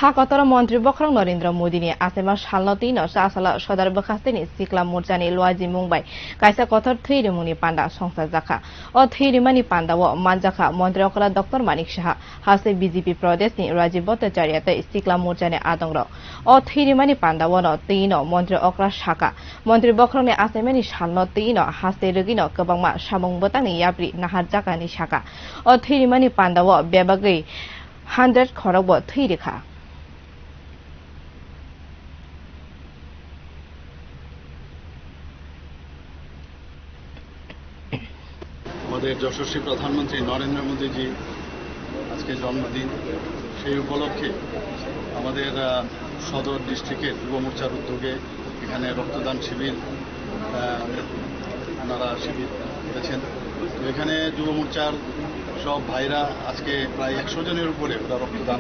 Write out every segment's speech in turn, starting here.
हाकतर मन्त्री बख्रं नरेन्द्र मोदीनि आसेमा सालनति न सासाला सदर बखास्तेनि सिक्ला मोर्चानि लवाजि मुंबाई कायसा कथर थैरिमुनि पान्डा संसार जाखा अ थैरिमानि पान्डाव मानजाखा मन्त्री अकला डक्टर मानिक शाह हासे बीजेपी प्रदेशनि राजीव भट्टाचार्यते सिक्ला मोर्चानि आदंग्र अ थैरिमानि पान्डाव न तेइन मन्त्री अकला शाखा मन्त्री बख्रंनि आसेमानि सालनो तेइन हासे रगिन गोबांमा सामुं बतांनि याब्रि नाहार जाकानि शाखा अ थैरिमानि पान्डाव बेबागै 100 खरब थैरिखा আমাদের যশস্বী প্রধানমন্ত্রী নরেন্দ্র মোদীজি আজকে জন্মদিন সেই উপলক্ষে আমাদের সদর ডিস্ট্রিক্টের যুব মোর্চার উদ্যোগে এখানে রক্তদান শিবির ওনারা শিবির করেছেন। তো এখানে যুব মোর্চার সব ভাইরা আজকে প্রায় 100 জনের উপরে ওরা রক্তদান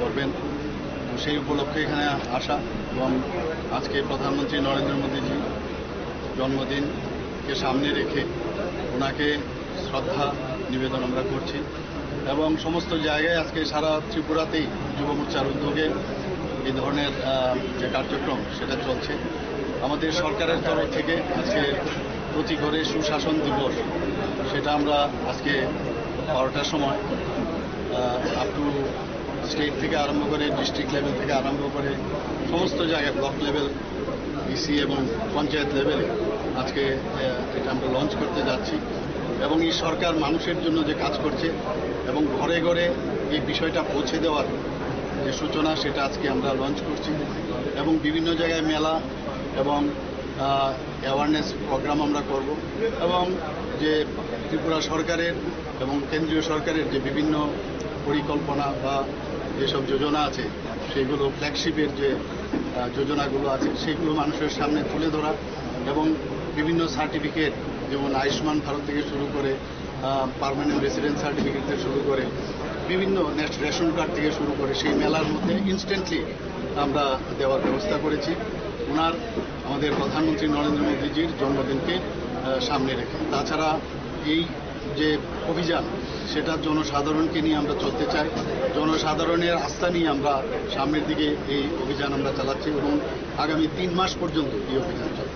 করবেন। তো সেই উপলক্ষে এখানে আসা এবং আজকে প্রধানমন্ত্রী নরেন্দ্র মোদীজি জন্মদিনকে সামনে রেখে ওনাকে শ্রদ্ধা নিবেদন আমরা করছি এবং সমস্ত জায়গায় আজকে সারা ত্রিপুরাতেই যুব মোর্চার উদ্যোগে এই ধরনের যে কার্যক্রম সেটা চলছে। আমাদের সরকারের তরফ থেকে আজকে প্রতি ঘরে সুশাসন দিবস সেটা আমরা আজকে 12টার সময় আপ টু স্টেট থেকে আরম্ভ করে ডিস্ট্রিক্ট লেভেল থেকে আরম্ভ করে সমস্ত জায়গায় ব্লক লেভেল ডিসি এবং পঞ্চায়েত লেভেলে আজকে এটা আমরা লঞ্চ করতে যাচ্ছি এবং এই সরকার মানুষের জন্য যে কাজ করছে এবং ঘরে ঘরে এই বিষয়টা পৌঁছে দেওয়ার যে সূচনা সেটা আজকে আমরা লঞ্চ করছি এবং বিভিন্ন জায়গায় মেলা এবং অ্যাওয়ারনেস প্রোগ্রাম আমরা করব এবং যে ত্রিপুরা সরকারের এবং কেন্দ্রীয় সরকারের যে বিভিন্ন পরিকল্পনা বা যেসব যোজনা আছে সেগুলো ফ্ল্যাগশিপের যে যোজনাগুলো আছে সেগুলো মানুষের সামনে তুলে ধরা এবং বিভিন্ন সার্টিফিকেট যেমন আয়ুষ্মান ভারত থেকে শুরু করে পার্মানেন্ট রেসিডেন্স সার্টিফিকেট থেকে শুরু করে বিভিন্ন রেশন কার্ড থেকে শুরু করে সেই মেলার মধ্যে ইনস্ট্যান্টলি আমরা দেওয়ার ব্যবস্থা করেছি ওনার আমাদের প্রধানমন্ত্রী নরেন্দ্র মোদীজির জন্মদিনকে সামনে রেখে। তাছাড়া এই যে অভিযান সেটা জনসাধারণকে নিয়ে আমরা চলতে চাই, জনসাধারণের আস্থা নিয়ে আমরা সামনের দিকে এই অভিযান আমরা চালাচ্ছি এবং আগামী 3 মাস পর্যন্ত এই অভিযান চলবে।